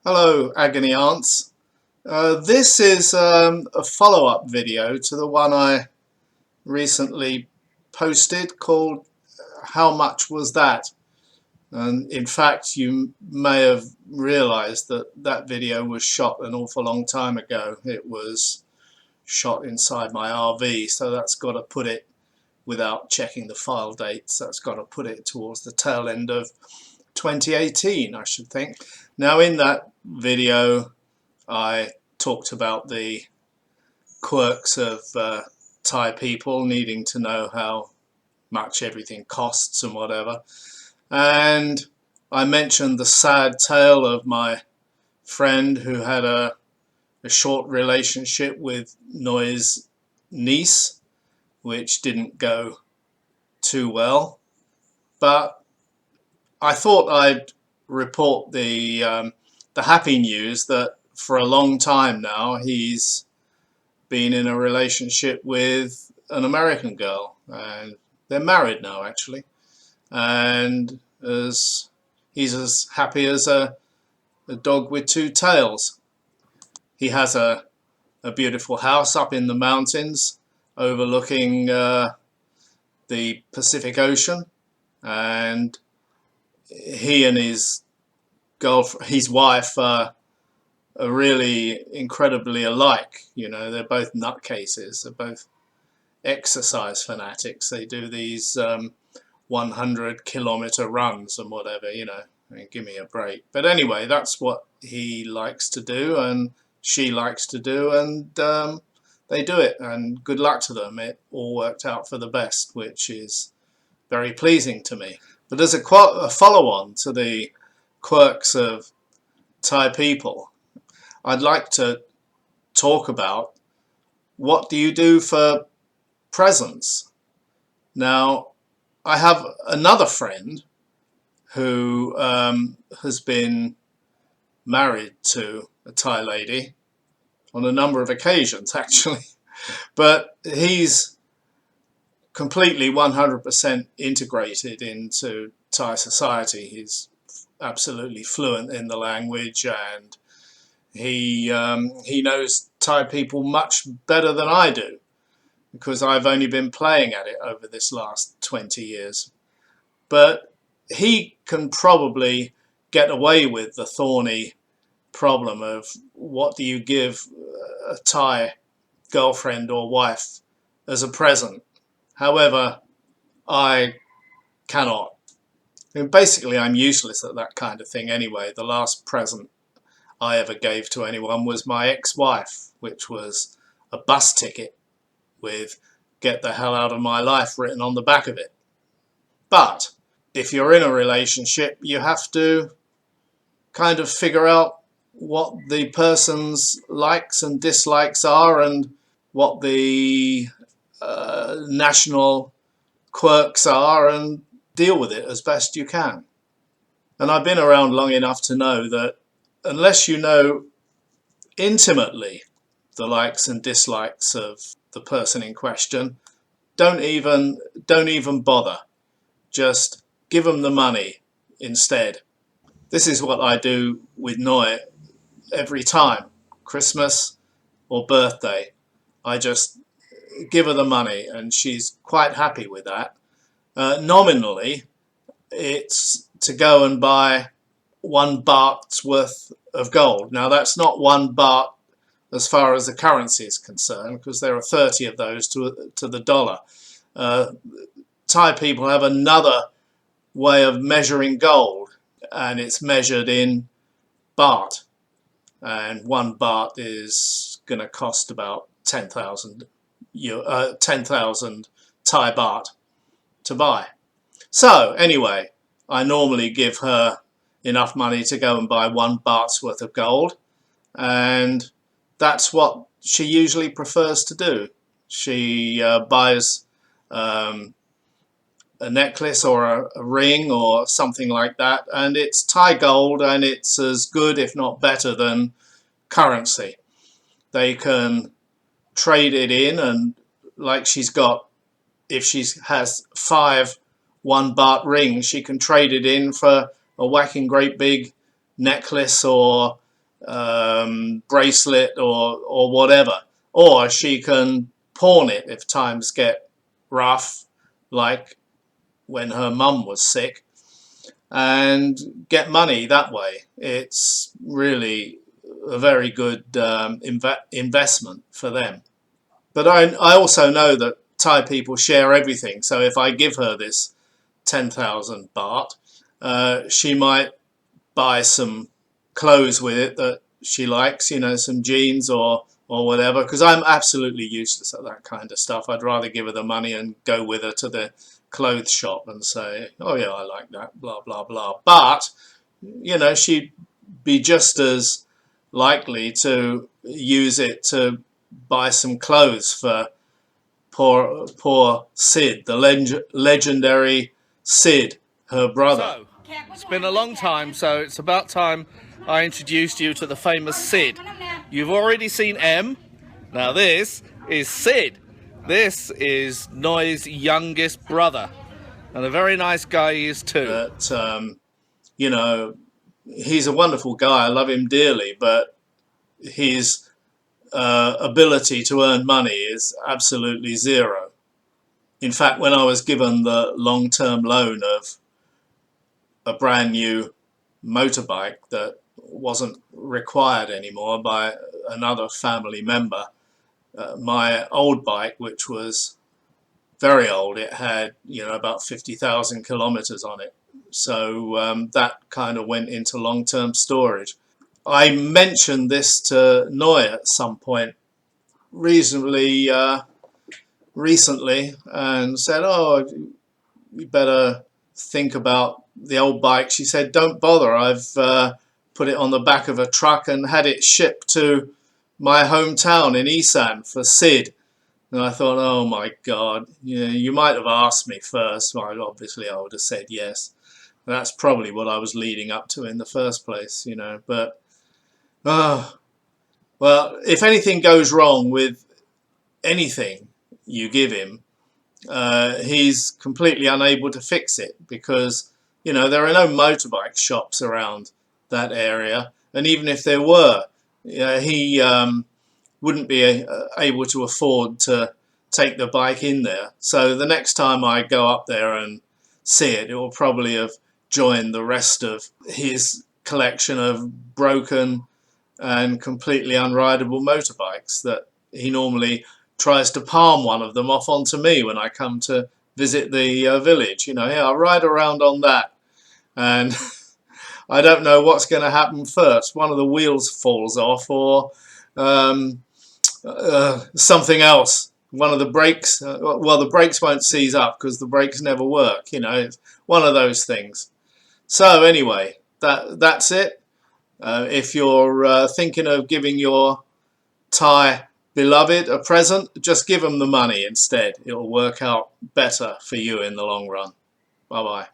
Hello, Agony Aunts. This is a follow-up video to the one I recently posted called How Much Was That? And in fact, you may have realized that that video was shot an awful long time ago. It was shot inside my RV, so that's got to put it, without checking the file dates, that's got to put it towards the tail end of 2018, I should think. Now, in that video I talked about the quirks of Thai people needing to know how much everything costs and whatever, and I mentioned the sad tale of my friend who had a short relationship with Noi's niece, which didn't go too well. But I thought I'd report the happy news that for a long time now he's been in a relationship with an American girl, and they're married now actually, and he's as happy as a dog with two tails. He has a beautiful house up in the mountains overlooking the Pacific Ocean, and he and his wife are really incredibly alike. You know, they're both nutcases. They're both exercise fanatics. They do these 100-kilometer runs and whatever, you know. I mean, give me a break. But anyway, that's what he likes to do and she likes to do, and they do it, and good luck to them. It all worked out for the best, which is very pleasing to me. But as a follow-on to the quirks of Thai people, I'd like to talk about what do you do for presents. Now, I have another friend who has been married to a Thai lady on a number of occasions actually, but he's completely 100% integrated into Thai society. He's absolutely fluent in the language, and he knows Thai people much better than I do, because I've only been playing at it over this last 20 years. But he can probably get away with the thorny problem of what do you give a Thai girlfriend or wife as a present. However, I cannot. And basically, I'm useless at that kind of thing anyway. The last present I ever gave to anyone was my ex-wife, which was a bus ticket with "Get the hell out of my life" written on the back of it. But if you're in a relationship, you have to kind of figure out what the person's likes and dislikes are, and what the national quirks are, and deal with it as best you can. And I've been around long enough to know that unless you know intimately the likes and dislikes of the person in question, don't even bother. Just give them the money instead. This is what I do with Noi every time, Christmas or birthday. I just give her the money, and she's quite happy with that. Nominally, it's to go and buy 1 baht's worth of gold. Now, that's not 1 baht as far as the currency is concerned, because there are 30 of those to the dollar. Thai people have another way of measuring gold, and it's measured in baht. And 1 baht is going to cost about 10,000 Thai baht to buy. So anyway, I normally give her enough money to go and buy 1 baht's worth of gold, and that's what she usually prefers to do. She buys a necklace or a ring or something like that, and it's Thai gold, and it's as good, if not better, than currency. They can trade it in, and like she's got, if she has 5 1 baht rings, she can trade it in for a whacking great big necklace or bracelet or whatever. Or she can pawn it if times get rough, like when her mum was sick, and get money that way. It's really a very good investment for them. But I also know that Thai people share everything. So if I give her this 10,000 baht, she might buy some clothes with it that she likes, you know, some jeans or whatever, because I'm absolutely useless at that kind of stuff. I'd rather give her the money and go with her to the clothes shop and say, oh yeah, I like that, blah, blah, blah. But, you know, she'd be just as likely to use it to buy some clothes for poor Sid, the legendary Sid, her brother. So, it's been a long time, so it's about time I introduced you to the famous Sid. You've already seen M. Now this is Sid. This is Noi's youngest brother. And a very nice guy he is too. But, you know, he's a wonderful guy. I love him dearly, but his ability to earn money is absolutely zero. In fact, when I was given the long-term loan of a brand new motorbike that wasn't required anymore by another family member, my old bike, which was very old, it had, you know, about 50,000 kilometers on it. So that kind of went into long-term storage. I mentioned this to Noi at some point reasonably recently and said, oh, you better think about the old bike. She said, don't bother, I've put it on the back of a truck and had it shipped to my hometown in Isan for Sid. And I thought, oh my God, you might have asked me first. Well, obviously I would have said yes. That's probably what I was leading up to in the first place, you know. But, well, if anything goes wrong with anything you give him, he's completely unable to fix it because, you know, there are no motorbike shops around that area. And even if there were, he wouldn't be able to afford to take the bike in there. So the next time I go up there and see it, it will probably have joined the rest of his collection of broken and completely unrideable motorbikes that he normally tries to palm one of them off onto me when I come to visit the village. You know, yeah, I'll ride around on that. And I don't know what's going to happen first. One of the wheels falls off or something else. One of the brakes, well, the brakes won't seize up because the brakes never work. You know, it's one of those things. So anyway, that's it. If you're thinking of giving your Thai beloved a present, just give them the money instead. It'll work out better for you in the long run. Bye bye.